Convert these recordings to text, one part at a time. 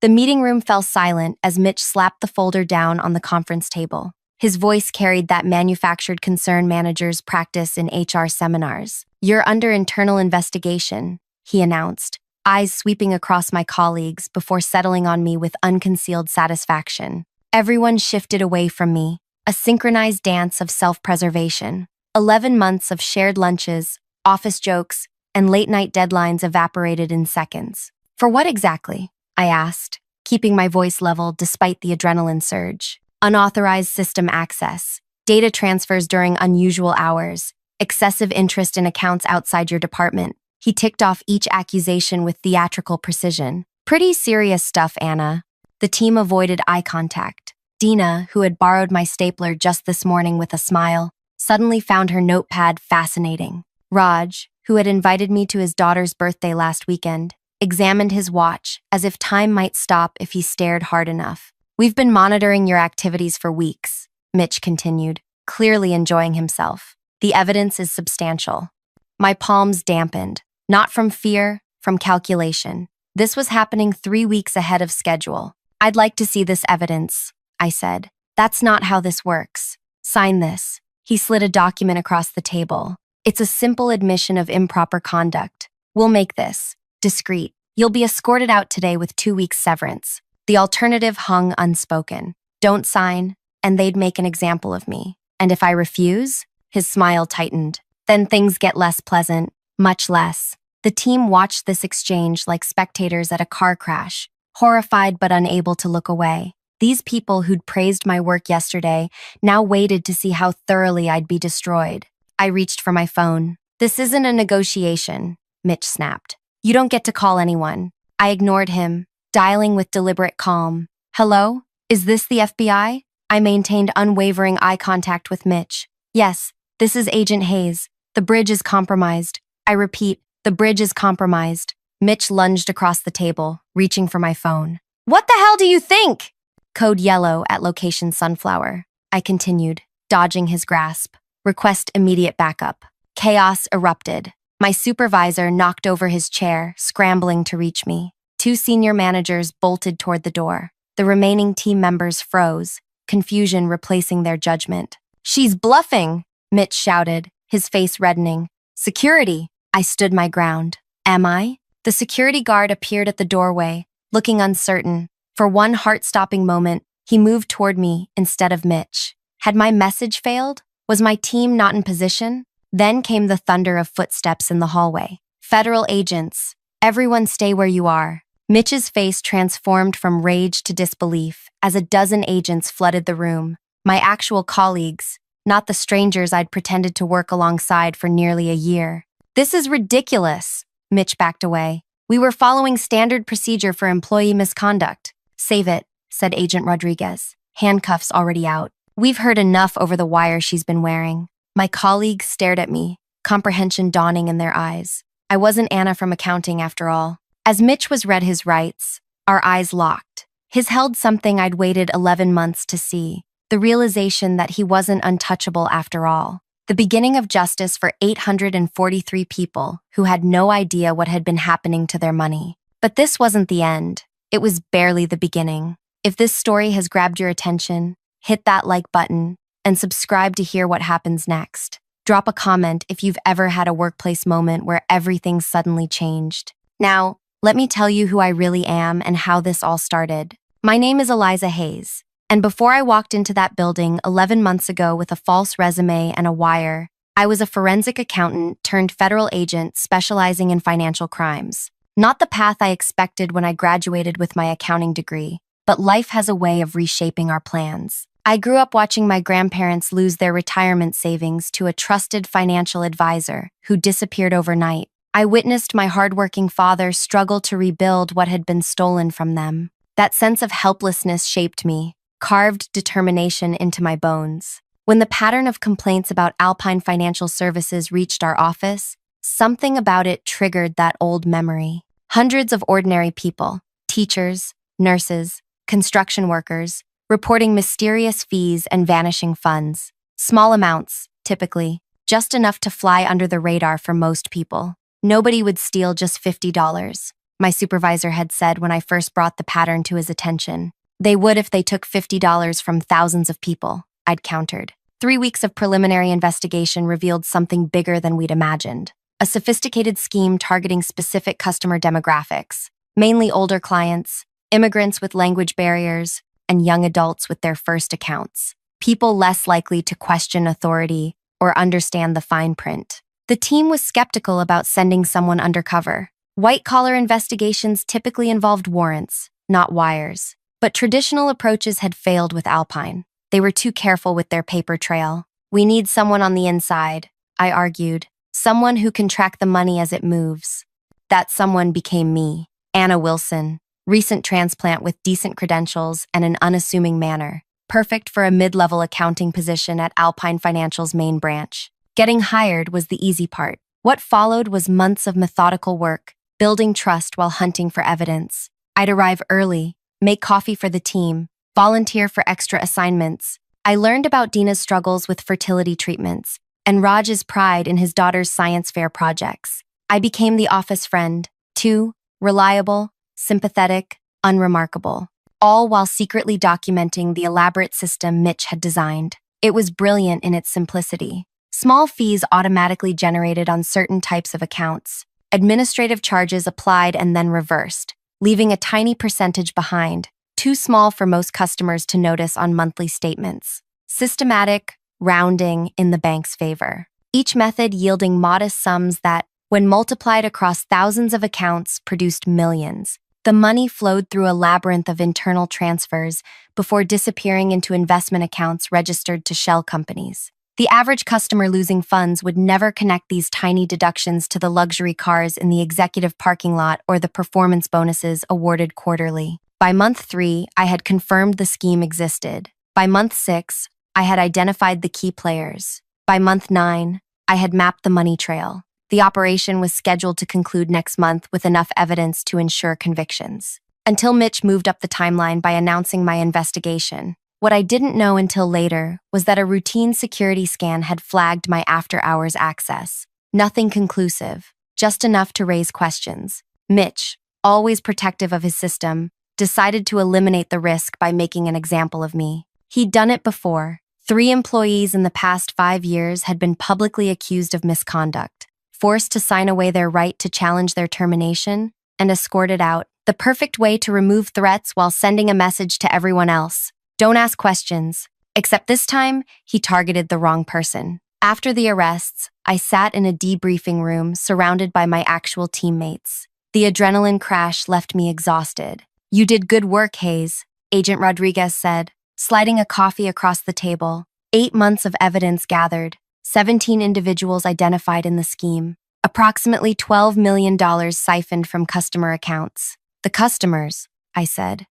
The meeting room fell silent as Mitch slapped the folder down on the conference table. His voice carried that manufactured concern managers practice in HR seminars. "You're under internal investigation," he announced, eyes sweeping across my colleagues before settling on me with unconcealed satisfaction. Everyone shifted away from me, a synchronized dance of self-preservation. 11 months of shared lunches, office jokes, and late-night deadlines evaporated in seconds. "For what exactly?" I asked, keeping my voice level despite the adrenaline surge. "Unauthorized system access, data transfers during unusual hours, excessive interest in accounts outside your department." He ticked off each accusation with theatrical precision. "Pretty serious stuff, Anna." The team avoided eye contact. Dina, who had borrowed my stapler just this morning with a smile, suddenly found her notepad fascinating. Raj, who had invited me to his daughter's birthday last weekend, examined his watch as if time might stop if he stared hard enough. "We've been monitoring your activities for weeks," Mitch continued, clearly enjoying himself. "The evidence is substantial." My palms dampened, not from fear, from calculation. This was happening 3 weeks ahead of schedule. "I'd like to see this evidence," I said. "That's not how this works. Sign this." He slid a document across the table. "It's a simple admission of improper conduct. We'll make this discreet. You'll be escorted out today with 2 weeks severance." The alternative hung unspoken. Don't sign, and they'd make an example of me. And if I refuse? His smile tightened. Then things get less pleasant, much less. The team watched this exchange like spectators at a car crash, horrified but unable to look away. These people who'd praised my work yesterday now waited to see how thoroughly I'd be destroyed. I reached for my phone. "This isn't a negotiation," Mitch snapped. "You don't get to call anyone." I ignored him, dialing with deliberate calm. "Hello? Is this the FBI?" I maintained unwavering eye contact with Mitch. "Yes, this is Agent Hayes. The bridge is compromised." I repeat, "The bridge is compromised." Mitch lunged across the table, reaching for my phone. "What the hell do you think?" "Code yellow at location Sunflower," I continued, dodging his grasp. "Request immediate backup." Chaos erupted. My supervisor knocked over his chair, scrambling to reach me. 2 senior managers bolted toward the door. The remaining team members froze, confusion replacing their judgment. "She's bluffing," Mitch shouted, his face reddening. "Security!" I stood my ground. "Am I?" The security guard appeared at the doorway, looking uncertain. For one heart-stopping moment, he moved toward me instead of Mitch. Had my message failed? Was my team not in position? Then came the thunder of footsteps in the hallway. "Federal agents, everyone stay where you are." Mitch's face transformed from rage to disbelief as a dozen agents flooded the room. My actual colleagues, not the strangers I'd pretended to work alongside for nearly a year. "This is ridiculous." Mitch backed away. "We were following standard procedure for employee misconduct." "Save it," said Agent Rodriguez, handcuffs already out. "We've heard enough over the wire she's been wearing." My colleagues stared at me, comprehension dawning in their eyes. I wasn't Anna from accounting after all. As Mitch was read his rights, our eyes locked. His held something I'd waited 11 months to see, the realization that he wasn't untouchable after all. The beginning of justice for 843 people who had no idea what had been happening to their money. But this wasn't the end. It was barely the beginning. If this story has grabbed your attention, hit that like button and subscribe to hear what happens next. Drop a comment if you've ever had a workplace moment where everything suddenly changed. Now, let me tell you who I really am and how this all started. My name is Eliza Hayes, and before I walked into that building 11 months ago with a false resume and a wire, I was a forensic accountant turned federal agent specializing in financial crimes. Not the path I expected when I graduated with my accounting degree, but life has a way of reshaping our plans. I grew up watching my grandparents lose their retirement savings to a trusted financial advisor who disappeared overnight. I witnessed my hardworking father struggle to rebuild what had been stolen from them. That sense of helplessness shaped me, carved determination into my bones. When the pattern of complaints about Alpine Financial Services reached our office, something about it triggered that old memory. Hundreds of ordinary people, teachers, nurses, construction workers, reporting mysterious fees and vanishing funds. Small amounts, typically, just enough to fly under the radar for most people. Nobody would steal just $50. my supervisor had said when I first brought the pattern to his attention. They would if they took $50 from thousands of people, I'd countered. 3 weeks of preliminary investigation revealed something bigger than we'd imagined. A sophisticated scheme targeting specific customer demographics, mainly older clients, immigrants with language barriers, and young adults with their first accounts. People less likely to question authority or understand the fine print. The team was skeptical about sending someone undercover. White-collar investigations typically involved warrants, not wires. But traditional approaches had failed with Alpine. They were too careful with their paper trail. We need someone on the inside, I argued. Someone who can track the money as it moves. That someone became me, Anna Wilson, recent transplant with decent credentials and an unassuming manner. Perfect for a mid-level accounting position at Alpine Financial's main branch. Getting hired was the easy part. What followed was months of methodical work, building trust while hunting for evidence. I'd arrive early, make coffee for the team, volunteer for extra assignments. I learned about Dina's struggles with fertility treatments and Raj's pride in his daughter's science fair projects. I became the office friend, too, reliable, sympathetic, unremarkable, all while secretly documenting the elaborate system Mitch had designed. It was brilliant in its simplicity. Small fees automatically generated on certain types of accounts. Administrative charges applied and then reversed, leaving a tiny percentage behind, too small for most customers to notice on monthly statements. Systematic rounding in the bank's favor. Each method yielding modest sums that, when multiplied across thousands of accounts, produced millions. The money flowed through a labyrinth of internal transfers before disappearing into investment accounts registered to shell companies. The average customer losing funds would never connect these tiny deductions to the luxury cars in the executive parking lot or the performance bonuses awarded quarterly. By month 3, I had confirmed the scheme existed. By month 6, I had identified the key players. By month 9, I had mapped the money trail. The operation was scheduled to conclude next month with enough evidence to ensure convictions. Until Mitch moved up the timeline by announcing my investigation. What I didn't know until later was that a routine security scan had flagged my after-hours access. Nothing conclusive, just enough to raise questions. Mitch, always protective of his system, decided to eliminate the risk by making an example of me. He'd done it before. 3 employees in the past 5 years had been publicly accused of misconduct, forced to sign away their right to challenge their termination, and escorted out. The perfect way to remove threats while sending a message to everyone else. Don't ask questions. Except this time, he targeted the wrong person. After the arrests, I sat in a debriefing room surrounded by my actual teammates. The adrenaline crash left me exhausted. "You did good work, Hayes," Agent Rodriguez said, sliding a coffee across the table. 8 months of evidence gathered, 17 individuals identified in the scheme, approximately $12 million siphoned from customer accounts. The customers, I said.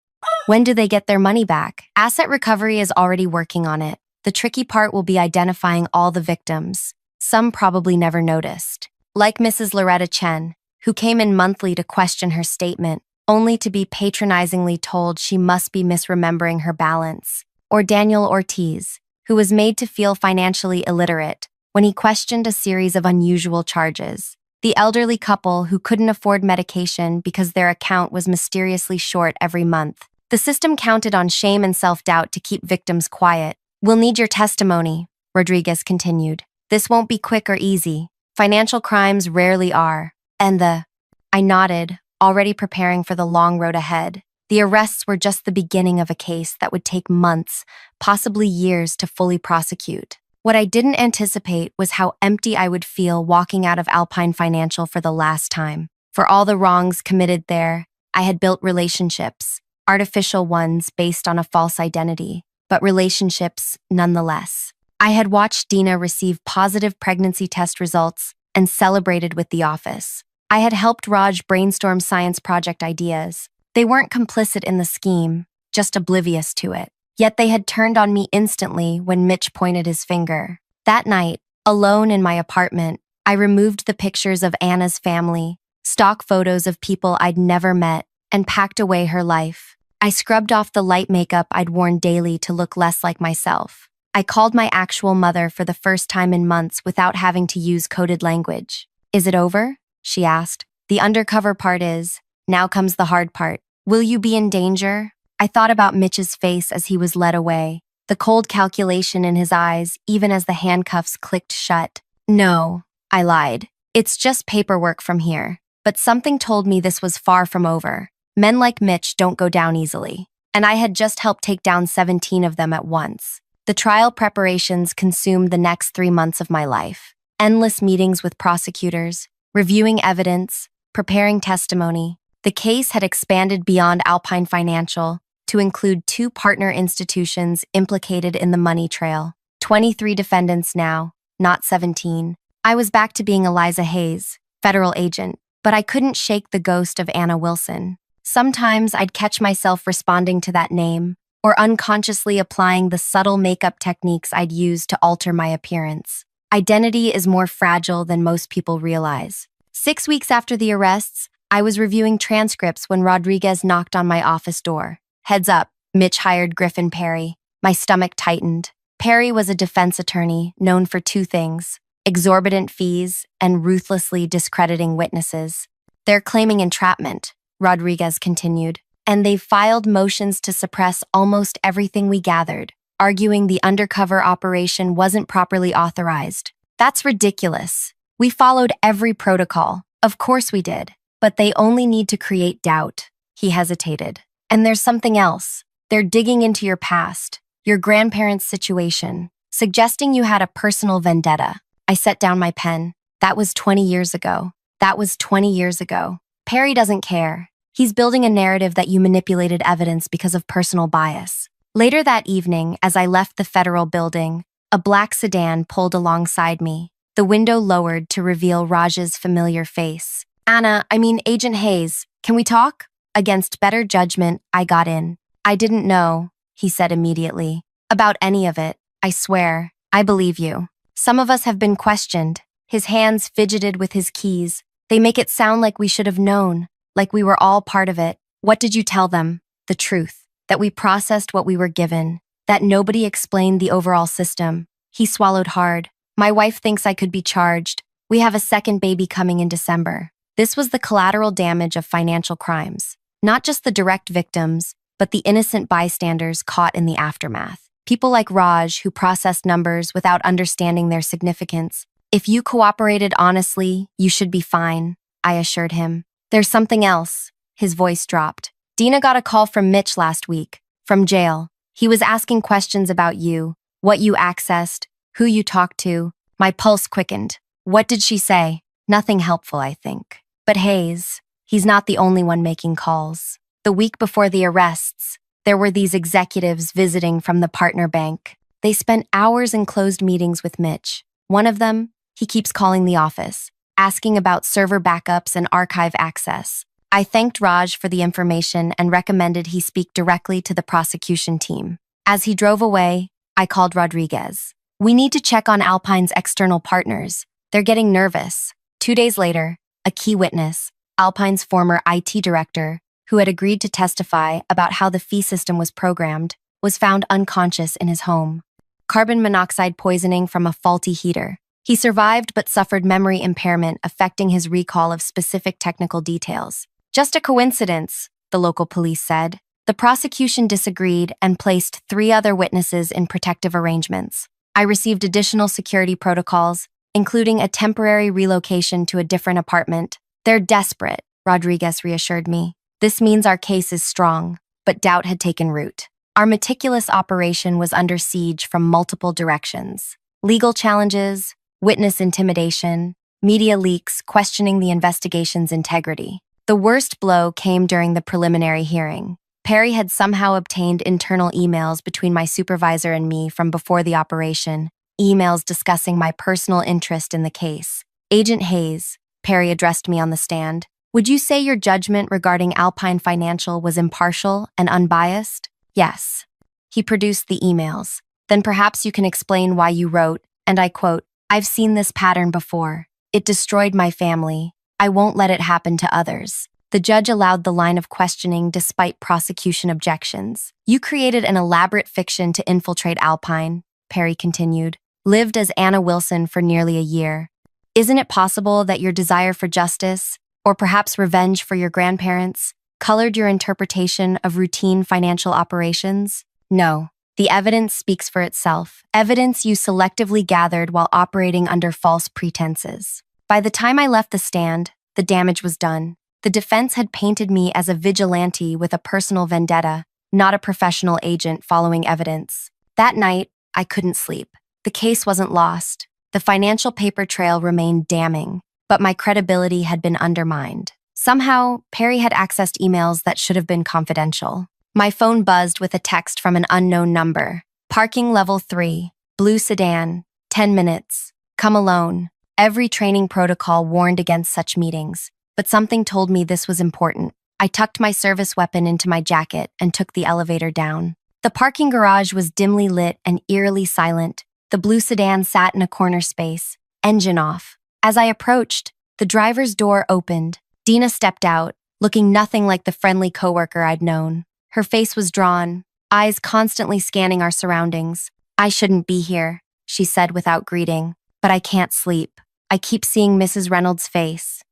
When do they get their money back? Asset recovery is already working on it. The tricky part will be identifying all the victims. Some probably never noticed. Like Mrs. Loretta Chen, who came in monthly to question her statement, only to be patronizingly told she must be misremembering her balance. Or Daniel Ortiz, who was made to feel financially illiterate when he questioned a series of unusual charges. The elderly couple who couldn't afford medication because their account was mysteriously short every month. The system counted on shame and self-doubt to keep victims quiet. "We'll need your testimony," Rodriguez continued. "This won't be quick or easy. Financial crimes rarely are." I nodded, already preparing for the long road ahead. The arrests were just the beginning of a case that would take months, possibly years, to fully prosecute. What I didn't anticipate was how empty I would feel walking out of Alpine Financial for the last time. For all the wrongs committed there, I had built relationships, artificial ones based on a false identity, but relationships nonetheless. I had watched Dina receive positive pregnancy test results and celebrated with the office. I had helped Raj brainstorm science project ideas. They weren't complicit in the scheme, just oblivious to it. Yet they had turned on me instantly when Mitch pointed his finger. That night, alone in my apartment, I removed the pictures of Anna's family, stock photos of people I'd never met, and packed away her life. I scrubbed off the light makeup I'd worn daily to look less like myself. I called my actual mother for the first time in months without having to use coded language. "Is it over?" she asked. "The undercover part is, Now comes the hard part. Will you be in danger? I thought about Mitch's face as he was led away, the cold calculation in his eyes, even as the handcuffs clicked shut. No, I lied. It's just paperwork from here. But something told me this was far from over. Men like Mitch don't go down easily. And I had just helped take down 17 of them at once. The trial preparations consumed the next 3 months of my life. Endless meetings with prosecutors, reviewing evidence, preparing testimony. The case had expanded beyond Alpine Financial to include 2 partner institutions implicated in the money trail. 23 defendants now, not 17. I was back to being Eliza Hayes, federal agent, but I couldn't shake the ghost of Anna Wilson. Sometimes I'd catch myself responding to that name, or unconsciously applying the subtle makeup techniques I'd used to alter my appearance. Identity is more fragile than most people realize. 6 weeks after the arrests, I was reviewing transcripts when Rodriguez knocked on my office door. Heads up, Mitch hired Griffin Perry. My stomach tightened. Perry was a defense attorney known for 2 things: exorbitant fees and ruthlessly discrediting witnesses. They're claiming entrapment, Rodriguez continued, and they've filed motions to suppress almost everything we gathered, arguing the undercover operation wasn't properly authorized. That's ridiculous. We followed every protocol. Of course we did. But they only need to create doubt. He hesitated. And there's something else. They're digging into your past, your grandparents' situation, suggesting you had a personal vendetta. I set down my pen. That was 20 years ago. That was 20 years ago. Perry doesn't care. He's building a narrative that you manipulated evidence because of personal bias. Later that evening, as I left the federal building, a black sedan pulled alongside me, the window lowered to reveal Raj's familiar face. Agent Hayes, can we talk? Against better judgment, I got in. I didn't know, he said immediately, about any of it. I swear, I believe you. Some of us have been questioned. His hands fidgeted with his keys. They make it sound like we should have known, like we were all part of it. What did you tell them? The truth. That we processed what we were given. That nobody explained the overall system. He swallowed hard. My wife thinks I could be charged. We have a second baby coming in December. This was the collateral damage of financial crimes. Not just the direct victims, but the innocent bystanders caught in the aftermath. People like Raj who processed numbers without understanding their significance. If you cooperated honestly, you should be fine, I assured him. There's something else. His voice dropped. Dina got a call from Mitch last week, from jail. He was asking questions about you, what you accessed, who you talked to. My pulse quickened. What did she say? Nothing helpful, I think. But Hayes, he's not the only one making calls. The week before the arrests, there were these executives visiting from the partner bank. They spent hours in closed meetings with Mitch. One of them, he keeps calling the office, asking about server backups and archive access. I thanked Raj for the information and recommended he speak directly to the prosecution team. As he drove away, I called Rodriguez. We need to check on Alpine's external partners. They're getting nervous. 2 days later, a key witness, Alpine's former IT director, who had agreed to testify about how the fee system was programmed, was found unconscious in his home. Carbon monoxide poisoning from a faulty heater. He survived but suffered memory impairment affecting his recall of specific technical details. Just a coincidence, the local police said. The prosecution disagreed and placed 3 other witnesses in protective arrangements. I received additional security protocols, including a temporary relocation to a different apartment. They're desperate, Rodriguez reassured me. This means our case is strong, but doubt had taken root. Our meticulous operation was under siege from multiple directions. Legal challenges, witness intimidation, media leaks questioning the investigation's integrity. The worst blow came during the preliminary hearing. Perry had somehow obtained internal emails between my supervisor and me from before the operation, emails discussing my personal interest in the case. Agent Hayes, Perry addressed me on the stand, would you say your judgment regarding Alpine Financial was impartial and unbiased? Yes. He produced the emails. Then perhaps you can explain why you wrote, and I quote, I've seen this pattern before. It destroyed my family. I won't let it happen to others. The judge allowed the line of questioning despite prosecution objections. You created an elaborate fiction to infiltrate Alpine, Perry continued, lived as Anna Wilson for nearly a year. Isn't it possible that your desire for justice, or perhaps revenge for your grandparents, colored your interpretation of routine financial operations? No. The evidence speaks for itself. Evidence you selectively gathered while operating under false pretenses. By the time I left the stand, the damage was done. The defense had painted me as a vigilante with a personal vendetta, not a professional agent following evidence. That night, I couldn't sleep. The case wasn't lost. The financial paper trail remained damning, but my credibility had been undermined. Somehow, Perry had accessed emails that should have been confidential. My phone buzzed with a text from an unknown number. Parking level 3, blue sedan, 10 minutes, come alone. Every training protocol warned against such meetings, but something told me this was important. I tucked my service weapon into my jacket and took the elevator down. The parking garage was dimly lit and eerily silent. The blue sedan sat in a corner space, engine off. As I approached, the driver's door opened. Dina stepped out, looking nothing like the friendly coworker I'd known. Her face was drawn, eyes constantly scanning our surroundings. "I shouldn't be here," she said without greeting, "but I can't sleep. I keep seeing Mrs. Reynolds' face."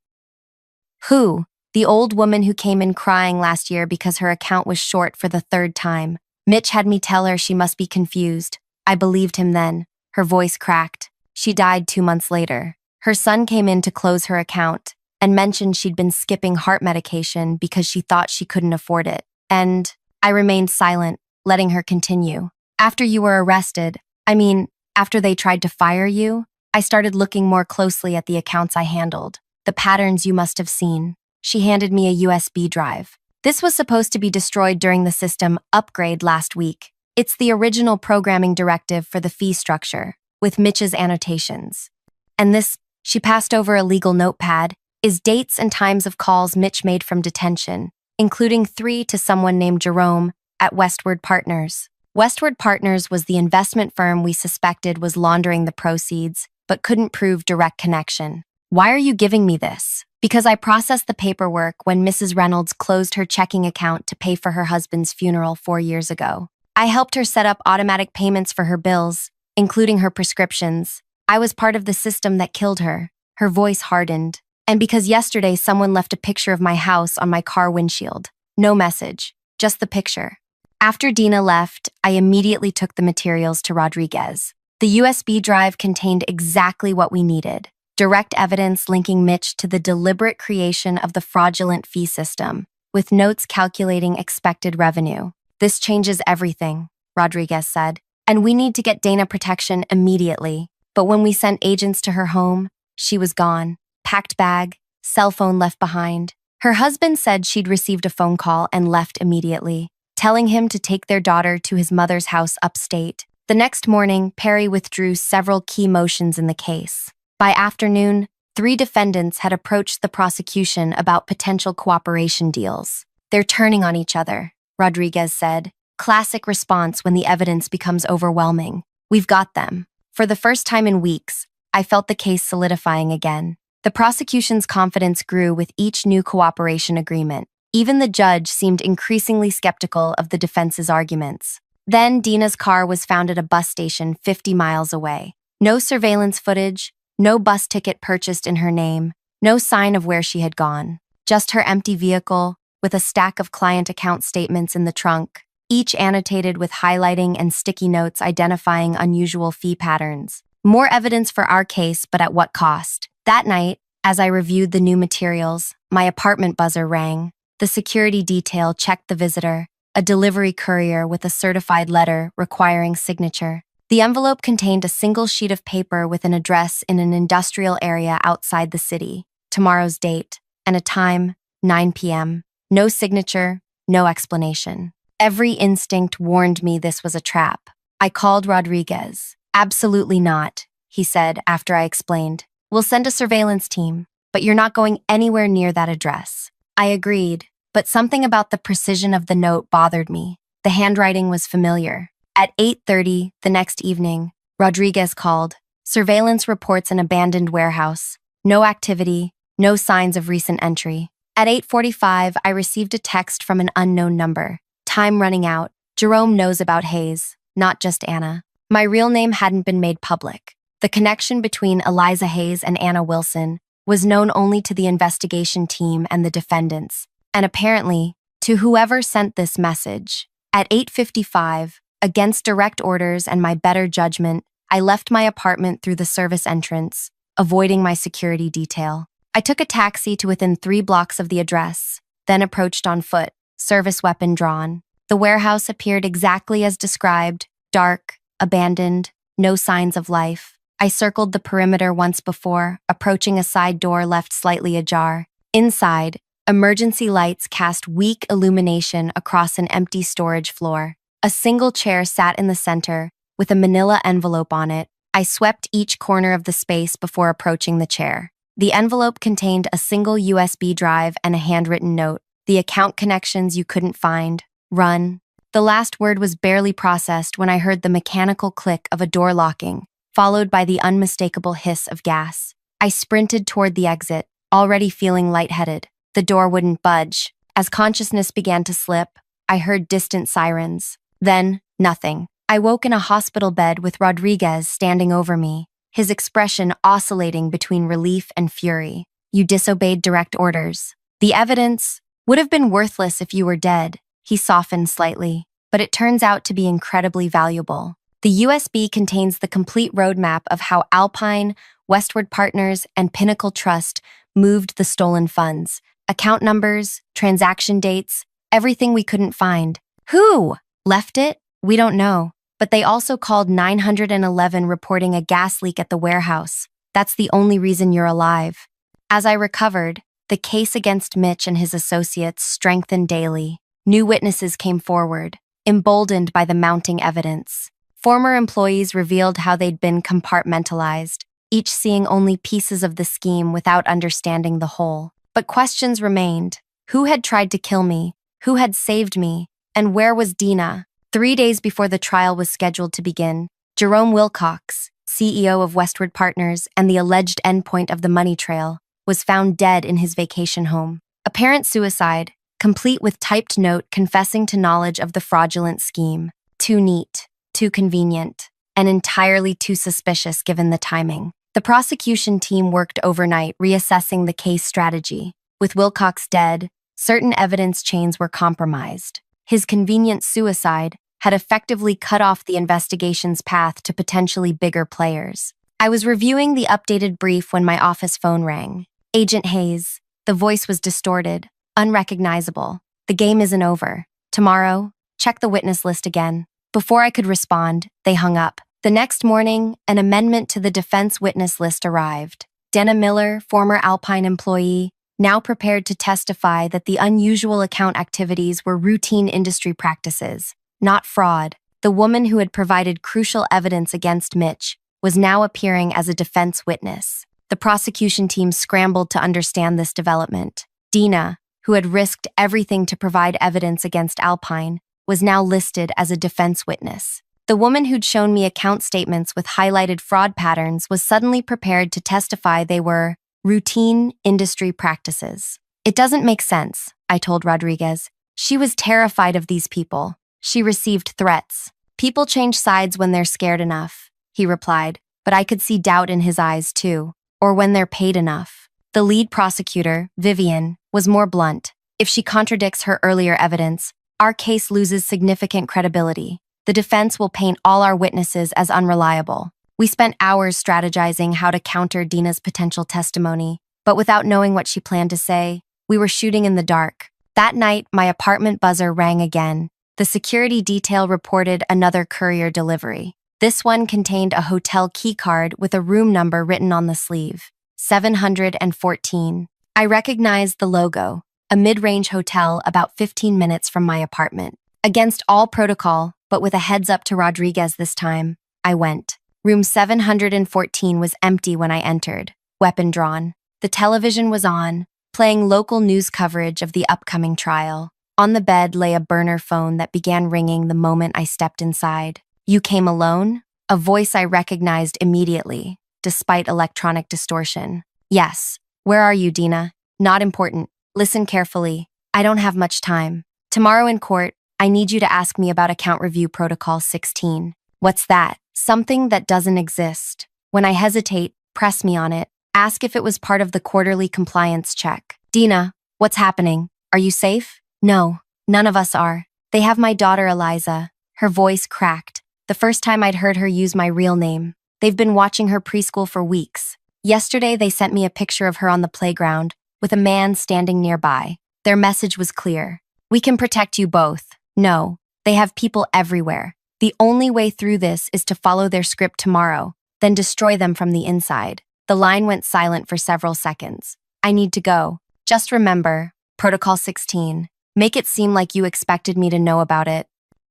Who? The old woman who came in crying last year because her account was short for the third time. Mitch had me tell her she must be confused. I believed him then. Her voice cracked. She died 2 months later. Her son came in to close her account and mentioned she'd been skipping heart medication because she thought she couldn't afford it. And I remained silent, letting her continue. "After you were arrested, after they tried to fire you, I started looking more closely at the accounts I handled. The patterns you must have seen." She handed me a USB drive. "This was supposed to be destroyed during the system upgrade last week. It's the original programming directive for the fee structure, with Mitch's annotations. And this," she passed over a legal notepad, "is dates and times of calls Mitch made from detention, including 3 to someone named Jerome at Westward Partners." Westward Partners was the investment firm we suspected was laundering the proceeds, but couldn't prove direct connection. "Why are you giving me this?" "Because I processed the paperwork when Mrs. Reynolds closed her checking account to pay for her husband's funeral 4 years ago. I helped her set up automatic payments for her bills, including her prescriptions. I was part of the system that killed her." Her voice hardened. "And because yesterday someone left a picture of my house on my car windshield. No message, just the picture." After Dina left, I immediately took the materials to Rodriguez. The USB drive contained exactly what we needed: direct evidence linking Mitch to the deliberate creation of the fraudulent fee system, with notes calculating expected revenue. "This changes everything," Rodriguez said, "and we need to get Dana protection immediately." But when we sent agents to her home, she was gone. Packed bag, cell phone left behind. Her husband said she'd received a phone call and left immediately, telling him to take their daughter to his mother's house upstate. The next morning, Perry withdrew several key motions in the case. By afternoon, 3 defendants had approached the prosecution about potential cooperation deals. "They're turning on each other," Rodriguez said. "Classic response when the evidence becomes overwhelming. We've got them." For the first time in weeks, I felt the case solidifying again. The prosecution's confidence grew with each new cooperation agreement. Even the judge seemed increasingly skeptical of the defense's arguments. Then Dina's car was found at a bus station 50 miles away. No surveillance footage, no bus ticket purchased in her name, no sign of where she had gone. Just her empty vehicle, with a stack of client account statements in the trunk, each annotated with highlighting and sticky notes identifying unusual fee patterns. More evidence for our case, but at what cost? That night, as I reviewed the new materials, my apartment buzzer rang. The security detail checked the visitor, a delivery courier with a certified letter requiring signature. The envelope contained a single sheet of paper with an address in an industrial area outside the city, tomorrow's date, and a time, 9 p.m. No signature, no explanation. Every instinct warned me this was a trap. I called Rodriguez. "Absolutely not," he said after I explained. "We'll send a surveillance team, but you're not going anywhere near that address." I agreed, but something about the precision of the note bothered me. The handwriting was familiar. At 8:30 the next evening, Rodriguez called. "Surveillance reports an abandoned warehouse. No activity, no signs of recent entry." At 8:45, I received a text from an unknown number. "Time running out. Jerome knows about Hayes, not just Anna." My real name hadn't been made public. The connection between Eliza Hayes and Anna Wilson was known only to the investigation team and the defendants, and apparently to whoever sent this message. At 8:55, against direct orders and my better judgment, I left my apartment through the service entrance, avoiding my security detail. I took a taxi to within 3 blocks of the address, then approached on foot, service weapon drawn. The warehouse appeared exactly as described, dark, abandoned, no signs of life. I circled the perimeter once before, approaching a side door left slightly ajar. Inside, emergency lights cast weak illumination across an empty storage floor. A single chair sat in the center, with a manila envelope on it. I swept each corner of the space before approaching the chair. The envelope contained a single USB drive and a handwritten note. The account connections you couldn't find. Run. The last word was barely processed when I heard the mechanical click of a door locking, followed by the unmistakable hiss of gas. I sprinted toward the exit, already feeling lightheaded. The door wouldn't budge. As consciousness began to slip, I heard distant sirens. Then, nothing. I woke in a hospital bed with Rodriguez standing over me, his expression oscillating between relief and fury. You disobeyed direct orders. The evidence would have been worthless if you were dead, he softened slightly, but it turns out to be incredibly valuable. The USB contains the complete roadmap of how Alpine, Westward Partners, and Pinnacle Trust moved the stolen funds. Account numbers, transaction dates, everything we couldn't find. Who left it? We don't know. But they also called 911 reporting a gas leak at the warehouse. That's the only reason you're alive. As I recovered, the case against Mitch and his associates strengthened daily. New witnesses came forward, emboldened by the mounting evidence. Former employees revealed how they'd been compartmentalized, each seeing only pieces of the scheme without understanding the whole. But questions remained. Who had tried to kill me? Who had saved me? And where was Dina? 3 days before the trial was scheduled to begin, Jerome Wilcox, CEO of Westward Partners and the alleged endpoint of the money trail, was found dead in his vacation home. Apparent suicide, complete with typed note confessing to knowledge of the fraudulent scheme. Too neat, too convenient, and entirely too suspicious given the timing. The prosecution team worked overnight reassessing the case strategy. With Wilcox dead, certain evidence chains were compromised. His convenient suicide had effectively cut off the investigation's path to potentially bigger players. I was reviewing the updated brief when my office phone rang. Agent Hayes. The voice was distorted, unrecognizable. The game isn't over. Tomorrow, check the witness list again. Before I could respond, they hung up. The next morning, an amendment to the defense witness list arrived. Denna Miller, former Alpine employee, now prepared to testify that the unusual account activities were routine industry practices, not fraud. The woman who had provided crucial evidence against Mitch was now appearing as a defense witness. The prosecution team scrambled to understand this development. Dina, who had risked everything to provide evidence against Alpine, was now listed as a defense witness. The woman who'd shown me account statements with highlighted fraud patterns was suddenly prepared to testify they were routine industry practices. It doesn't make sense, I told Rodriguez. She was terrified of these people. She received threats. People change sides when they're scared enough, he replied, but I could see doubt in his eyes too, or when they're paid enough. The lead prosecutor, Vivian, was more blunt. If she contradicts her earlier evidence, our case loses significant credibility. The defense will paint all our witnesses as unreliable. We spent hours strategizing how to counter Dina's potential testimony, but without knowing what she planned to say, we were shooting in the dark. That night, my apartment buzzer rang again. The security detail reported another courier delivery. This one contained a hotel keycard with a room number written on the sleeve, 714. I recognized the logo, a mid-range hotel about 15 minutes from my apartment. Against all protocol, but with a heads up to Rodriguez this time, I went. Room 714 was empty when I entered, weapon drawn. The television was on, playing local news coverage of the upcoming trial. On the bed lay a burner phone that began ringing the moment I stepped inside. You came alone? A voice I recognized immediately, despite electronic distortion. Yes. Where are you, Dina? Not important. Listen carefully. I don't have much time. Tomorrow in court, I need you to ask me about Account Review Protocol 16. What's that? Something that doesn't exist. When I hesitate, press me on it. Ask if it was part of the quarterly compliance check. Dina, what's happening? Are you safe? No, none of us are. They have my daughter Eliza. Her voice cracked. The first time I'd heard her use my real name. They've been watching her preschool for weeks. Yesterday, they sent me a picture of her on the playground, with a man standing nearby. Their message was clear. We can protect you both. No, they have people everywhere. The only way through this is to follow their script tomorrow, then destroy them from the inside. The line went silent for several seconds. I need to go. Just remember, Protocol 16. Make it seem like you expected me to know about it.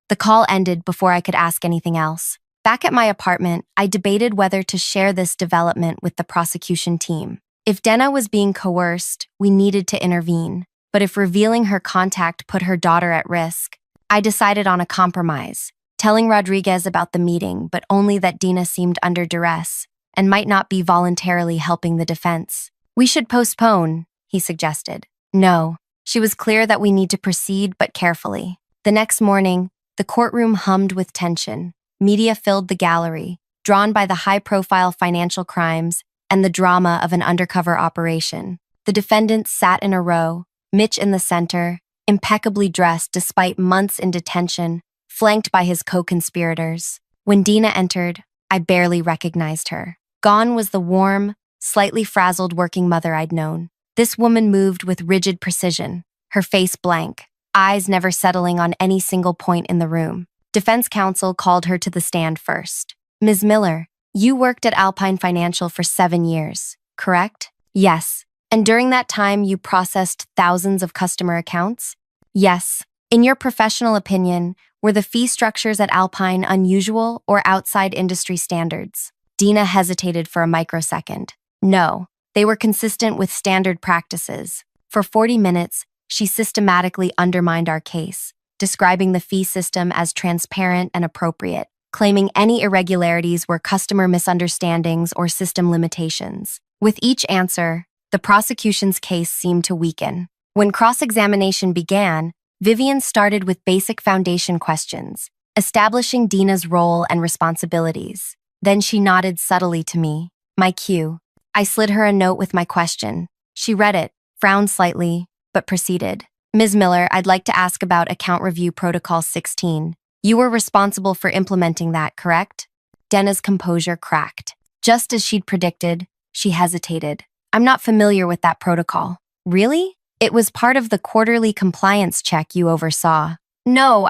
The call ended before I could ask anything else. Back at my apartment, I debated whether to share this development with the prosecution team. If Dena was being coerced, we needed to intervene. But if revealing her contact put her daughter at risk, I decided on a compromise, telling Rodriguez about the meeting, but only that Dina seemed under duress and might not be voluntarily helping the defense. We should postpone, he suggested. No, she was clear that we need to proceed, but carefully. The next morning, the courtroom hummed with tension. Media filled the gallery, drawn by the high-profile financial crimes and the drama of an undercover operation. The defendants sat in a row, Mitch in the center, impeccably dressed despite months in detention, flanked by his co-conspirators. When Dina entered, I barely recognized her. Gone was the warm, slightly frazzled working mother I'd known. This woman moved with rigid precision, her face blank, eyes never settling on any single point in the room. Defense counsel called her to the stand first. Ms. Miller, you worked at Alpine Financial for 7 years, correct? Yes. And during that time, you processed thousands of customer accounts? Yes. In your professional opinion, were the fee structures at Alpine unusual or outside industry standards? Dina hesitated for a microsecond. No, they were consistent with standard practices. For 40 minutes, she systematically undermined our case, describing the fee system as transparent and appropriate, claiming any irregularities were customer misunderstandings or system limitations. With each answer, the prosecution's case seemed to weaken. When cross-examination began, Vivian started with basic foundation questions, establishing Dina's role and responsibilities. Then she nodded subtly to me, my cue. I slid her a note with my question. She read it, frowned slightly, but proceeded. Ms. Miller, I'd like to ask about Account Review Protocol 16. You were responsible for implementing that, correct? Dena's composure cracked. Just as she'd predicted, she hesitated. I'm not familiar with that protocol. Really? It was part of the quarterly compliance check you oversaw. No,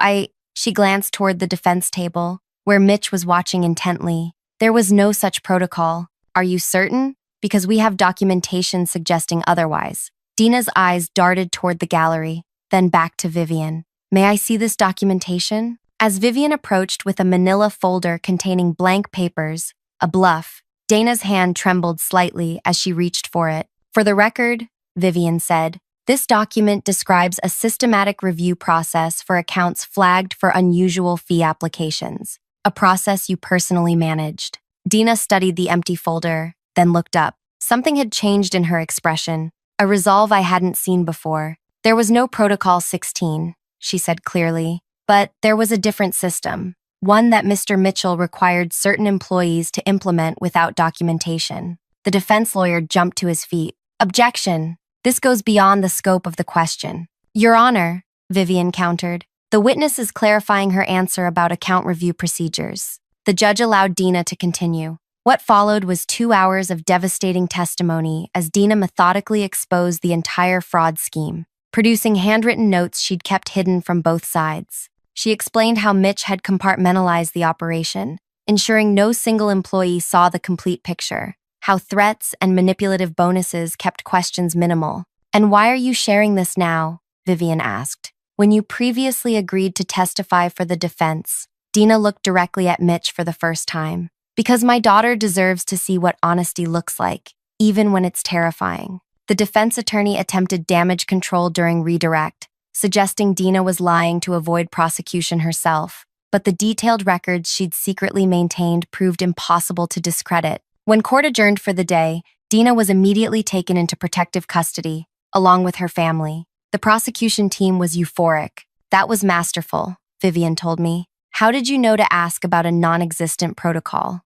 She glanced toward the defense table, where Mitch was watching intently. There was no such protocol. Are you certain? Because we have documentation suggesting otherwise. Dina's eyes darted toward the gallery, then back to Vivian. May I see this documentation? As Vivian approached with a manila folder containing blank papers, a bluff, Dana's hand trembled slightly as she reached for it. For the record, Vivian said, this document describes a systematic review process for accounts flagged for unusual fee applications, a process you personally managed. Dina studied the empty folder, then looked up. Something had changed in her expression, a resolve I hadn't seen before. There was no Protocol 16, she said clearly, but there was a different system, one that Mr. Mitchell required certain employees to implement without documentation. The defense lawyer jumped to his feet. Objection! This goes beyond the scope of the question. Your Honor, Vivian countered. The witness is clarifying her answer about account review procedures. The judge allowed Dina to continue. What followed was 2 hours of devastating testimony as Dina methodically exposed the entire fraud scheme, producing handwritten notes she'd kept hidden from both sides. She explained how Mitch had compartmentalized the operation, ensuring no single employee saw the complete picture, how threats and manipulative bonuses kept questions minimal. And why are you sharing this now? Vivian asked. When you previously agreed to testify for the defense, Dina looked directly at Mitch for the first time. Because my daughter deserves to see what honesty looks like, even when it's terrifying. The defense attorney attempted damage control during redirect, suggesting Dina was lying to avoid prosecution herself, but the detailed records she'd secretly maintained proved impossible to discredit. When court adjourned for the day, Dina was immediately taken into protective custody, along with her family. The prosecution team was euphoric. That was masterful, Vivian told me. How did you know to ask about a non-existent protocol?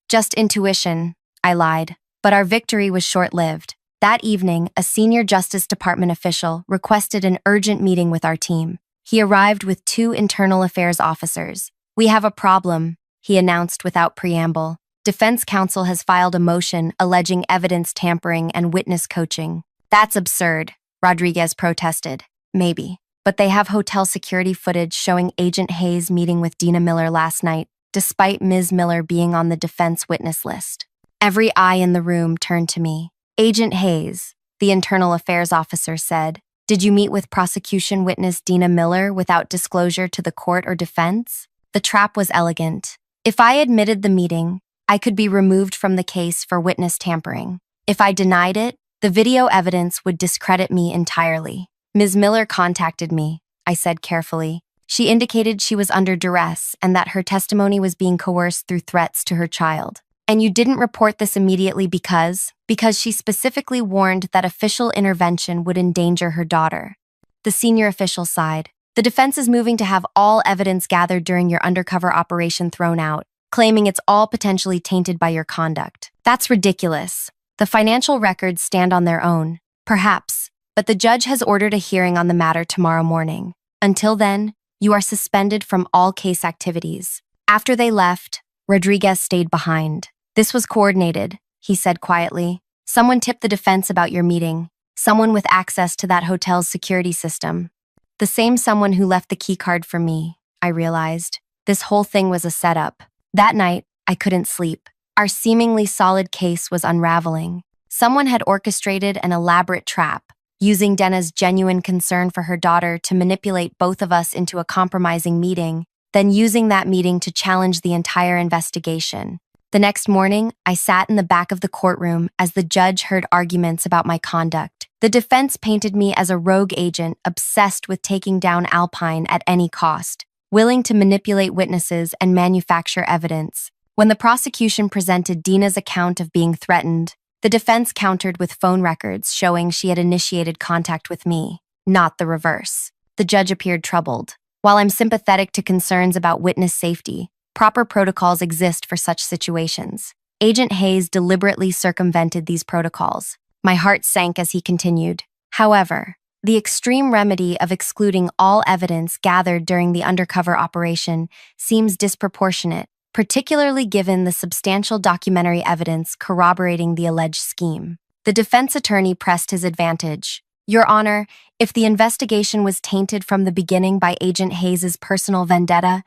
Just intuition, I lied. But our victory was short-lived. That evening, a senior Justice Department official requested an urgent meeting with our team. He arrived with 2 internal affairs officers. "We have a problem," he announced without preamble. "Defense counsel has filed a motion alleging evidence tampering and witness coaching." "That's absurd," Rodriguez protested. "Maybe. But they have hotel security footage showing Agent Hayes meeting with Dina Miller last night, despite Ms. Miller being on the defense witness list." Every eye in the room turned to me. "Agent Hayes," the internal affairs officer said, "did you meet with prosecution witness Dina Miller without disclosure to the court or defense?" The trap was elegant. If I admitted the meeting, I could be removed from the case for witness tampering. If I denied it, the video evidence would discredit me entirely. "Ms. Miller contacted me," I said carefully. "She indicated she was under duress and that her testimony was being coerced through threats to her child." "And you didn't report this immediately because she specifically warned that official intervention would endanger her daughter." The senior official sighed. "The defense is moving to have all evidence gathered during your undercover operation thrown out, claiming it's all potentially tainted by your conduct. That's ridiculous. The financial records stand on their own, perhaps, but the judge has ordered a hearing on the matter tomorrow morning. Until then, you are suspended from all case activities." After they left, Rodriguez stayed behind. "This was coordinated," he said quietly. "Someone tipped the defense about your meeting. Someone with access to that hotel's security system. The same someone who left the keycard for me," I realized. This whole thing was a setup. That night, I couldn't sleep. Our seemingly solid case was unraveling. Someone had orchestrated an elaborate trap, using Dena's genuine concern for her daughter to manipulate both of us into a compromising meeting, then using that meeting to challenge the entire investigation. The next morning, I sat in the back of the courtroom as the judge heard arguments about my conduct. The defense painted me as a rogue agent obsessed with taking down Alpine at any cost, willing to manipulate witnesses and manufacture evidence. When the prosecution presented Dina's account of being threatened, the defense countered with phone records showing she had initiated contact with me, not the reverse. The judge appeared troubled. While I'm sympathetic to concerns about witness safety, proper protocols exist for such situations. Agent Hayes deliberately circumvented these protocols. My heart sank as he continued. However, the extreme remedy of excluding all evidence gathered during the undercover operation seems disproportionate, particularly given the substantial documentary evidence corroborating the alleged scheme. The defense attorney pressed his advantage. "Your Honor, if the investigation was tainted from the beginning by Agent Hayes' personal vendetta,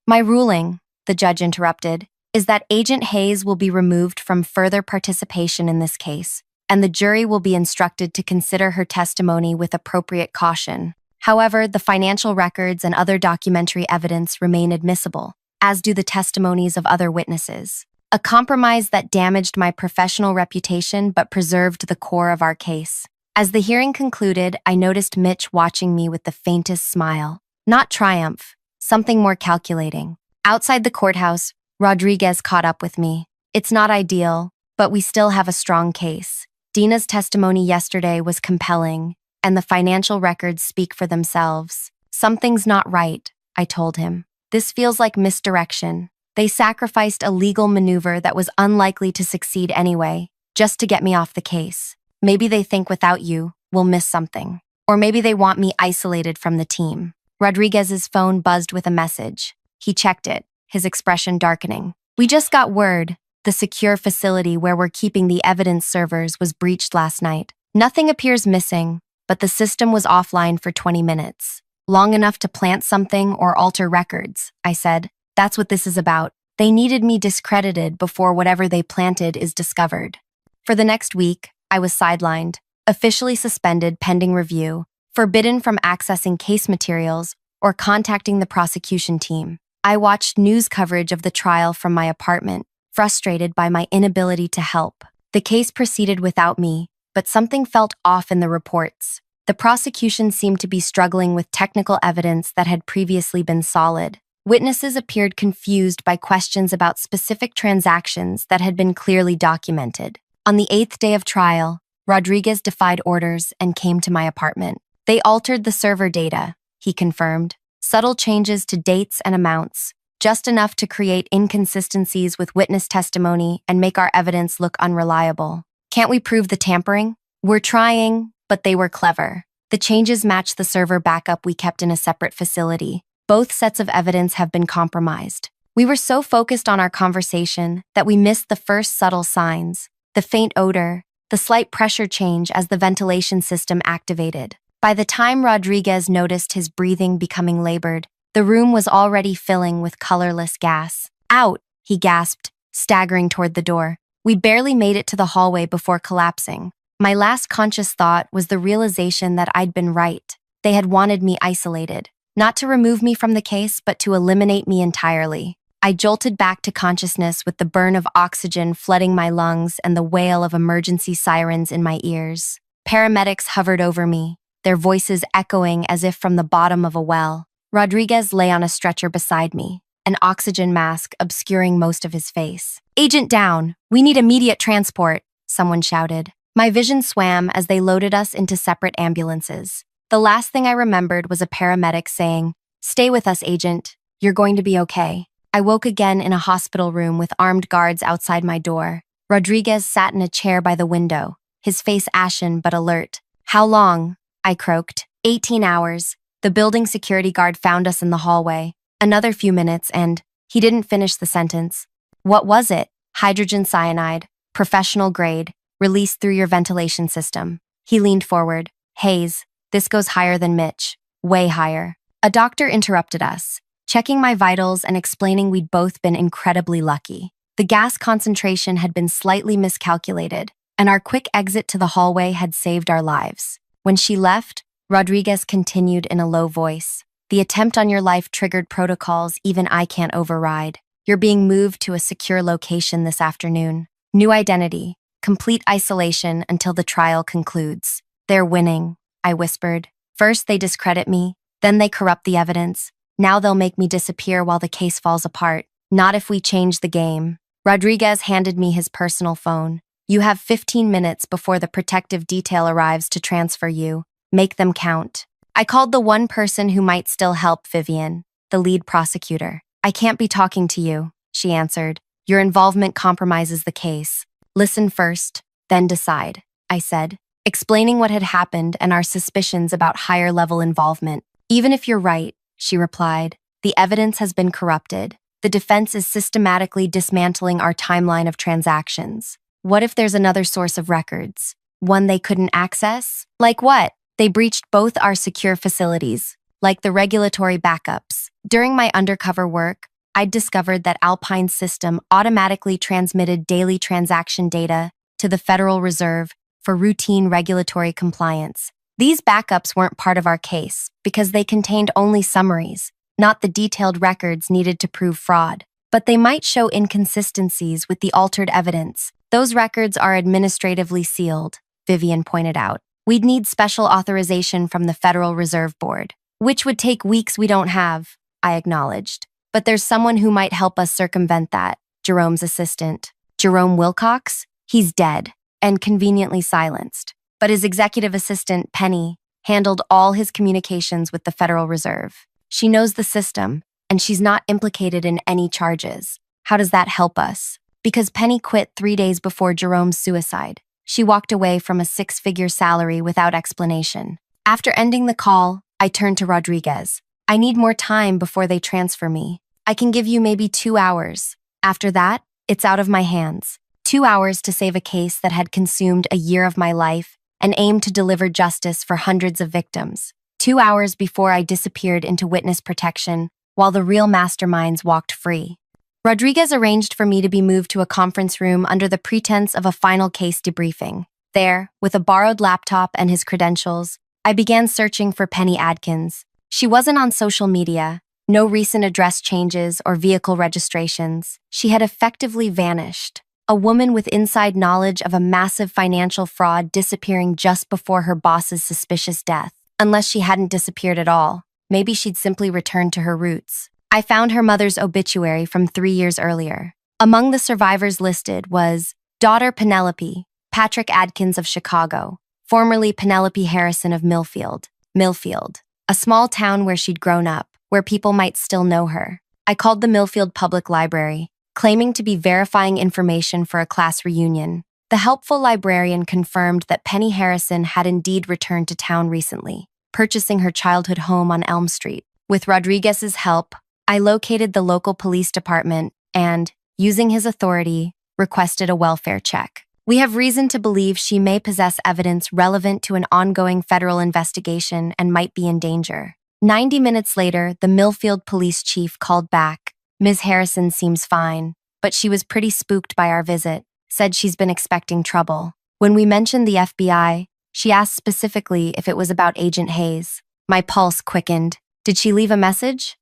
My ruling," the judge interrupted, "is that Agent Hayes will be removed from further participation in this case, and the jury will be instructed to consider her testimony with appropriate caution. However, the financial records and other documentary evidence remain admissible, as do the testimonies of other witnesses. A compromise that damaged my professional reputation but preserved the core of our case." As the hearing concluded, I noticed Mitch watching me with the faintest smile. Not triumph, something more calculating. Outside the courthouse, Rodriguez caught up with me. "It's not ideal, but we still have a strong case. Dina's testimony yesterday was compelling, and the financial records speak for themselves. Something's not right," I told him. "This feels like misdirection. They sacrificed a legal maneuver that was unlikely to succeed anyway, just to get me off the case. Maybe they think without you, we'll miss something. Or maybe they want me isolated from the team." Rodriguez's phone buzzed with a message. He checked it, his expression darkening. "We just got word. The secure facility where we're keeping the evidence servers was breached last night. Nothing appears missing, but the system was offline for 20 minutes. Long enough to plant something or alter records," I said. "That's what this is about. They needed me discredited before whatever they planted is discovered." For the next week, I was sidelined, officially suspended pending review, forbidden from accessing case materials or contacting the prosecution team. I watched news coverage of the trial from my apartment, frustrated by my inability to help. The case proceeded without me, but something felt off in the reports. The prosecution seemed to be struggling with technical evidence that had previously been solid. Witnesses appeared confused by questions about specific transactions that had been clearly documented. On the 8th day of trial, Rodriguez defied orders and came to my apartment. "They altered the server data," he confirmed. "Subtle changes to dates and amounts, just enough to create inconsistencies with witness testimony and make our evidence look unreliable. Can't we prove the tampering? We're trying, but they were clever. The changes match the server backup we kept in a separate facility. Both sets of evidence have been compromised. We were so focused on our conversation that we missed the first subtle signs, the faint odor, the slight pressure change as the ventilation system activated. By the time Rodriguez noticed his breathing becoming labored, the room was already filling with colorless gas. "Out!" he gasped, staggering toward the door. We barely made it to the hallway before collapsing. My last conscious thought was the realization that I'd been right. They had wanted me isolated, not to remove me from the case, but to eliminate me entirely. I jolted back to consciousness with the burn of oxygen flooding my lungs and the wail of emergency sirens in my ears. Paramedics hovered over me, their voices echoing as if from the bottom of a well. Rodriguez lay on a stretcher beside me, an oxygen mask obscuring most of his face. "Agent down! We need immediate transport!" someone shouted. My vision swam as they loaded us into separate ambulances. The last thing I remembered was a paramedic saying, "Stay with us, Agent. You're going to be okay." I woke again in a hospital room with armed guards outside my door. Rodriguez sat in a chair by the window, his face ashen but alert. "How long?" I croaked. 18 hours. The building security guard found us in the hallway. Another few minutes and he didn't finish the sentence. "What was it?" "Hydrogen cyanide, professional grade, released through your ventilation system." He leaned forward. "Hayes, this goes higher than Mitch. Way higher." A doctor interrupted us, checking my vitals and explaining we'd both been incredibly lucky. The gas concentration had been slightly miscalculated, and our quick exit to the hallway had saved our lives. When she left, Rodriguez continued in a low voice. "The attempt on your life triggered protocols even I can't override. You're being moved to a secure location this afternoon. New identity, complete isolation until the trial concludes." "They're winning," I whispered. "First they discredit me, then they corrupt the evidence. Now they'll make me disappear while the case falls apart. Not if we change the game." Rodriguez handed me his personal phone. "You have 15 minutes before the protective detail arrives to transfer you. Make them count." I called the one person who might still help, Vivian, the lead prosecutor. "I can't be talking to you," she answered. "Your involvement compromises the case. Listen first, then decide," I said, explaining what had happened and our suspicions about higher-level involvement. "Even if you're right," she replied, "the evidence has been corrupted. The defense is systematically dismantling our timeline of transactions. What if there's another source of records? One they couldn't access? Like what? They breached both our secure facilities, like the regulatory backups. During my undercover work, I'd discovered that Alpine's system automatically transmitted daily transaction data to the Federal Reserve for routine regulatory compliance. These backups weren't part of our case because they contained only summaries, not the detailed records needed to prove fraud. But they might show inconsistencies with the altered evidence. Those records are administratively sealed, Vivian pointed out. We'd need special authorization from the Federal Reserve Board, which would take weeks we don't have, I acknowledged. But there's someone who might help us circumvent that, Jerome's assistant. Jerome Wilcox? He's dead, and conveniently silenced. But his executive assistant, Penny, handled all his communications with the Federal Reserve. She knows the system, and she's not implicated in any charges. How does that help us? Because Penny quit 3 days before Jerome's suicide. She walked away from a 6-figure salary without explanation. After ending the call, I turned to Rodriguez. "I need more time before they transfer me. I can give you maybe 2 hours. After that, it's out of my hands. 2 hours to save a case that had consumed a year of my life and aimed to deliver justice for hundreds of victims. 2 hours before I disappeared into witness protection while the real masterminds walked free." Rodriguez arranged for me to be moved to a conference room under the pretense of a final case debriefing. There, with a borrowed laptop and his credentials, I began searching for Penny Adkins. She wasn't on social media, no recent address changes or vehicle registrations. She had effectively vanished. A woman with inside knowledge of a massive financial fraud disappearing just before her boss's suspicious death. Unless she hadn't disappeared at all, maybe she'd simply returned to her roots. I found her mother's obituary from 3 years earlier. Among the survivors listed was daughter Penelope, Patrick Adkins of Chicago, formerly Penelope Harrison of Millfield, a small town where she'd grown up, where people might still know her. I called the Millfield Public Library, claiming to be verifying information for a class reunion. The helpful librarian confirmed that Penny Harrison had indeed returned to town recently, purchasing her childhood home on Elm Street. With Rodriguez's help, I located the local police department and, using his authority, requested a welfare check. We have reason to believe she may possess evidence relevant to an ongoing federal investigation and might be in danger. 90 minutes later, the Millfield police chief called back. Ms. Harrison seems fine, but she was pretty spooked by our visit, said she's been expecting trouble. When we mentioned the FBI, she asked specifically if it was about Agent Hayes. My pulse quickened. Did she leave a message?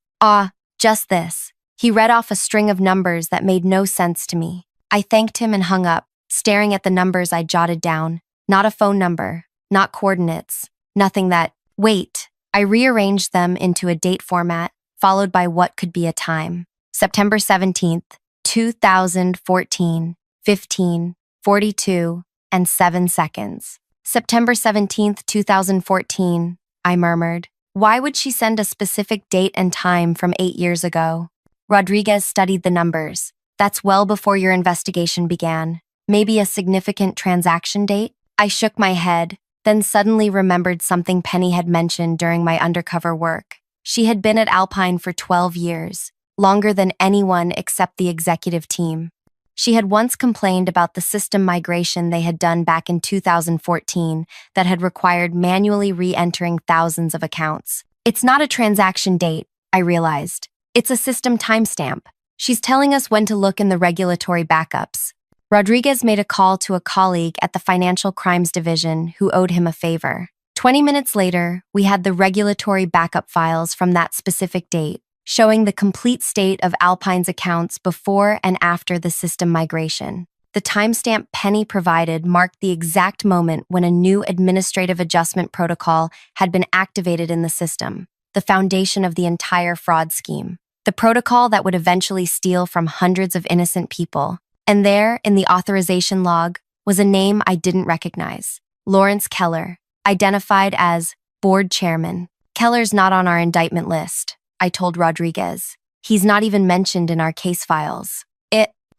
Just this. He read off a string of numbers that made no sense to me. I thanked him and hung up, staring at the numbers I jotted down. Not a phone number, not coordinates, nothing that— Wait. I rearranged them into a date format, followed by what could be a time. September 17th, 2014, 15:42 and 7 seconds. September 17th, 2014, I murmured. Why would she send a specific date and time from 8 years ago? Rodriguez studied the numbers. That's well before your investigation began. Maybe a significant transaction date? I shook my head, then suddenly remembered something Penny had mentioned during my undercover work. She had been at Alpine for 12 years, longer than anyone except the executive team. She had once complained about the system migration they had done back in 2014 that had required manually re-entering thousands of accounts. It's not a transaction date, I realized. It's a system timestamp. She's telling us when to look in the regulatory backups. Rodriguez made a call to a colleague at the Financial Crimes Division who owed him a favor. 20 minutes later, we had the regulatory backup files from that specific date, showing the complete state of Alpine's accounts before and after the system migration. The timestamp Penny provided marked the exact moment when a new administrative adjustment protocol had been activated in the system, the foundation of the entire fraud scheme. The protocol that would eventually steal from hundreds of innocent people. And there, in the authorization log, was a name I didn't recognize. Lawrence Keller, identified as board chairman. Keller's not on our indictment list, I told Rodriguez. He's not even mentioned in our case files.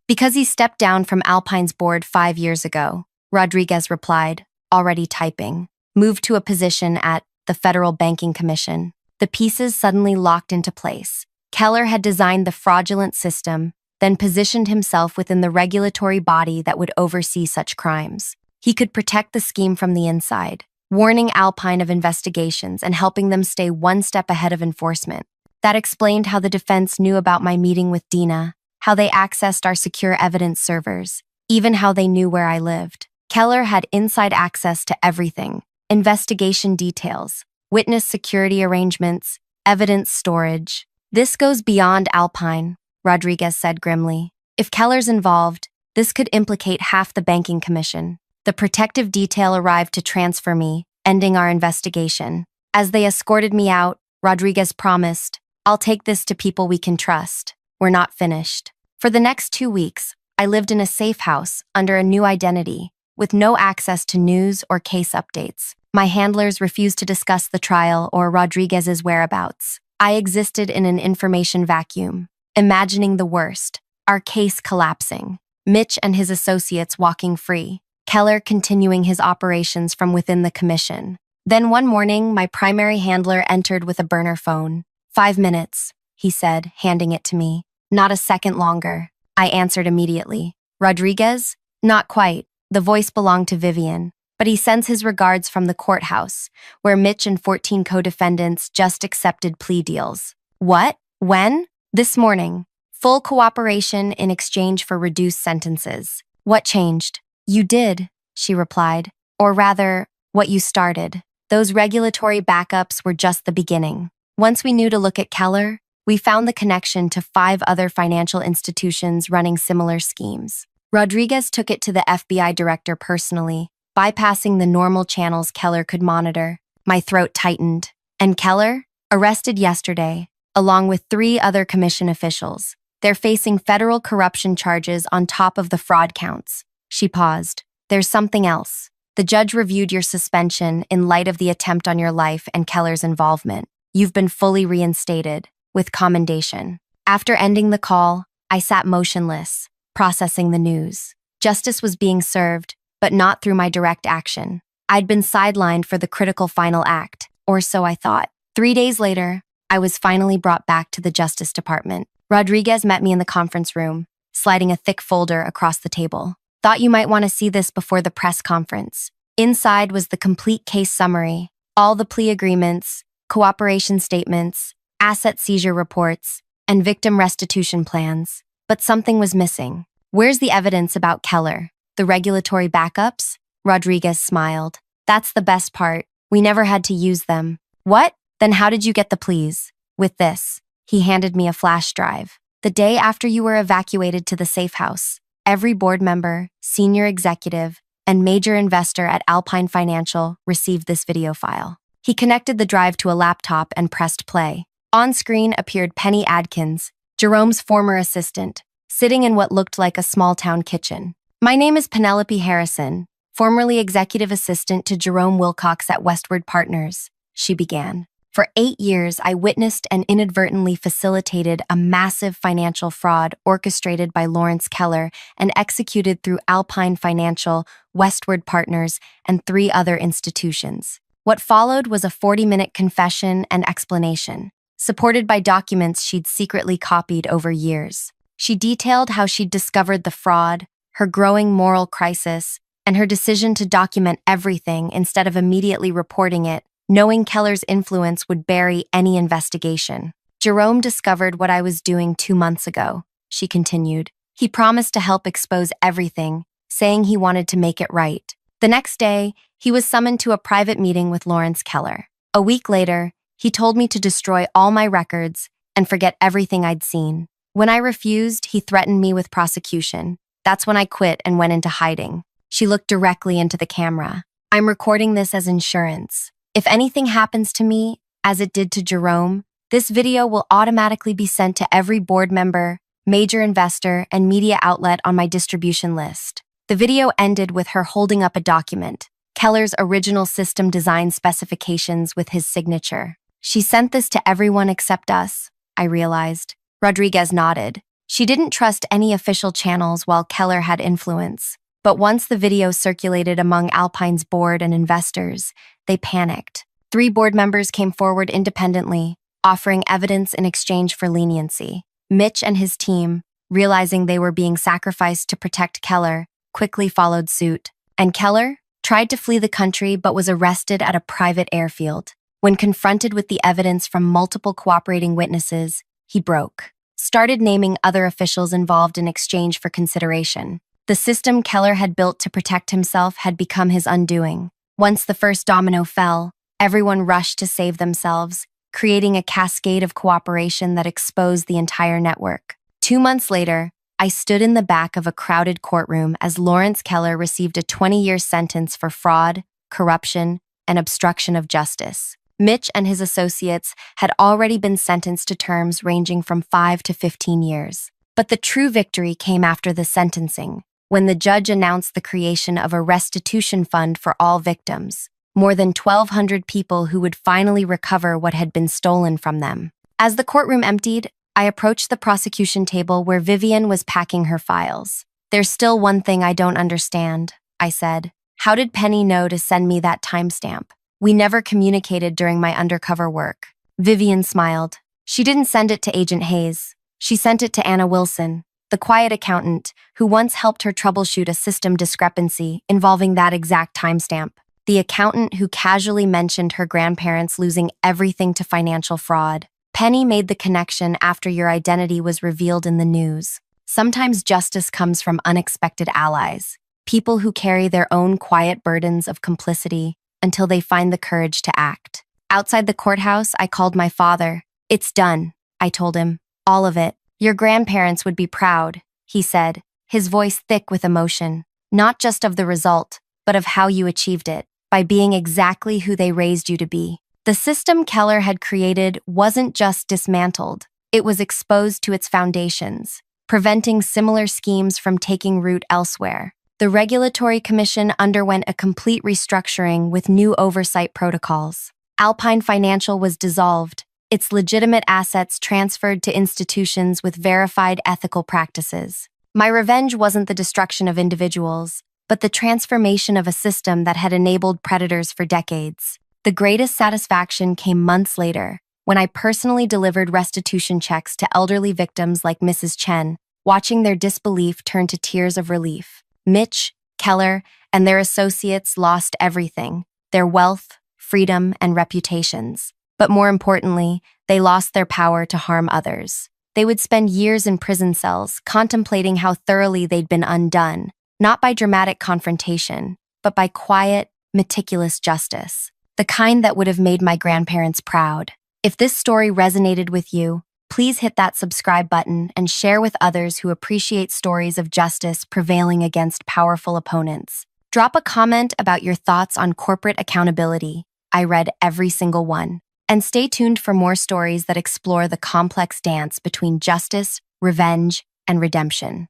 Because he stepped down from Alpine's board 5 years ago, Rodriguez replied, already typing. Moved to a position at the Federal Banking Commission. The pieces suddenly locked into place. Keller had designed the fraudulent system, then positioned himself within the regulatory body that would oversee such crimes. He could protect the scheme from the inside, warning Alpine of investigations and helping them stay one step ahead of enforcement. That explained how the defense knew about my meeting with Dina, how they accessed our secure evidence servers, even how they knew where I lived. Keller had inside access to everything: investigation details, witness security arrangements, evidence storage. This goes beyond Alpine, Rodriguez said grimly. If Keller's involved, this could implicate half the banking commission. The protective detail arrived to transfer me, ending our investigation. As they escorted me out, Rodriguez promised, I'll take this to people we can trust. We're not finished. For the next 2 weeks, I lived in a safe house under a new identity, with no access to news or case updates. My handlers refused to discuss the trial or Rodriguez's whereabouts. I existed in an information vacuum, imagining the worst, our case collapsing, Mitch and his associates walking free, Keller continuing his operations from within the commission. Then one morning, my primary handler entered with a burner phone. 5 minutes, he said, handing it to me. Not a second longer. I answered immediately. Rodriguez? Not quite. The voice belonged to Vivian, but he sends his regards from the courthouse, where Mitch and 14 co-defendants just accepted plea deals. What? When? This morning. Full cooperation in exchange for reduced sentences. What changed? You did, she replied. Or rather, what you started. Those regulatory backups were just the beginning. Once we knew to look at Keller, we found the connection to 5 other financial institutions running similar schemes. Rodriguez took it to the FBI director personally, bypassing the normal channels Keller could monitor. My throat tightened. And Keller? Arrested yesterday, along with 3 other commission officials. They're facing federal corruption charges on top of the fraud counts. She paused. There's something else. The judge reviewed your suspension in light of the attempt on your life and Keller's involvement. You've been fully reinstated, with commendation. After ending the call, I sat motionless, processing the news. Justice was being served, but not through my direct action. I'd been sidelined for the critical final act, or so I thought. 3 days later, I was finally brought back to the Justice Department. Rodriguez met me in the conference room, sliding a thick folder across the table. Thought you might want to see this before the press conference. Inside was the complete case summary, all the plea agreements, cooperation statements, asset seizure reports, and victim restitution plans. But something was missing. Where's the evidence about Keller? The regulatory backups? Rodriguez smiled. That's the best part. We never had to use them. What? Then how did you get the pleas? With this. He handed me a flash drive. The day after you were evacuated to the safe house, every board member, senior executive, and major investor at Alpine Financial received this video file. He connected the drive to a laptop and pressed play. On screen appeared Penny Adkins, Jerome's former assistant, sitting in what looked like a small-town kitchen. My name is Penelope Harrison, formerly executive assistant to Jerome Wilcox at Westward Partners, she began. For 8 years, I witnessed and inadvertently facilitated a massive financial fraud orchestrated by Lawrence Keller and executed through Alpine Financial, Westward Partners, and 3 other institutions. What followed was a 40-minute confession and explanation, supported by documents she'd secretly copied over years. She detailed how she'd discovered the fraud, her growing moral crisis, and her decision to document everything instead of immediately reporting it, knowing Keller's influence would bury any investigation. Jerome discovered what I was doing 2 months ago, she continued. He promised to help expose everything, saying he wanted to make it right. The next day, he was summoned to a private meeting with Lawrence Keller. A week later, he told me to destroy all my records and forget everything I'd seen. When I refused, he threatened me with prosecution. That's when I quit and went into hiding. She looked directly into the camera. I'm recording this as insurance. If anything happens to me, as it did to Jerome, this video will automatically be sent to every board member, major investor, and media outlet on my distribution list. The video ended with her holding up a document, Keller's original system design specifications with his signature. She sent this to everyone except us, I realized. Rodriguez nodded. She didn't trust any official channels while Keller had influence. But once the video circulated among Alpine's board and investors, they panicked. 3 board members came forward independently, offering evidence in exchange for leniency. Mitch and his team, realizing they were being sacrificed to protect Keller, quickly followed suit. And Keller tried to flee the country but was arrested at a private airfield. When confronted with the evidence from multiple cooperating witnesses, he broke. Started naming other officials involved in exchange for consideration. The system Keller had built to protect himself had become his undoing. Once the first domino fell, everyone rushed to save themselves, creating a cascade of cooperation that exposed the entire network. 2 months later, I stood in the back of a crowded courtroom as Lawrence Keller received a 20-year sentence for fraud, corruption, and obstruction of justice. Mitch and his associates had already been sentenced to terms ranging from 5 to 15 years. But the true victory came after the sentencing, when the judge announced the creation of a restitution fund for all victims, more than 1,200 people who would finally recover what had been stolen from them. As the courtroom emptied, I approached the prosecution table where Vivian was packing her files. There's still one thing I don't understand, I said. How did Penny know to send me that timestamp? We never communicated during my undercover work. Vivian smiled. She didn't send it to Agent Hayes. She sent it to Anna Wilson, the quiet accountant who once helped her troubleshoot a system discrepancy involving that exact timestamp. The accountant who casually mentioned her grandparents losing everything to financial fraud. Penny made the connection after your identity was revealed in the news. Sometimes justice comes from unexpected allies, people who carry their own quiet burdens of complicity until they find the courage to act. Outside the courthouse, I called my father. It's done, I told him. All of it. Your grandparents would be proud, he said, his voice thick with emotion, not just of the result, but of how you achieved it, by being exactly who they raised you to be. The system Keller had created wasn't just dismantled, it was exposed to its foundations, preventing similar schemes from taking root elsewhere. The Regulatory Commission underwent a complete restructuring with new oversight protocols. Alpine Financial was dissolved, its legitimate assets transferred to institutions with verified ethical practices. My revenge wasn't the destruction of individuals, but the transformation of a system that had enabled predators for decades. The greatest satisfaction came months later, when I personally delivered restitution checks to elderly victims like Mrs. Chen, watching their disbelief turn to tears of relief. Mitch, Keller, and their associates lost everything: their wealth, freedom, and reputations. But more importantly, they lost their power to harm others. They would spend years in prison cells, contemplating how thoroughly they'd been undone, not by dramatic confrontation, but by quiet, meticulous justice, the kind that would have made my grandparents proud. If this story resonated with you, please hit that subscribe button and share with others who appreciate stories of justice prevailing against powerful opponents. Drop a comment about your thoughts on corporate accountability. I read every single one. And stay tuned for more stories that explore the complex dance between justice, revenge, and redemption.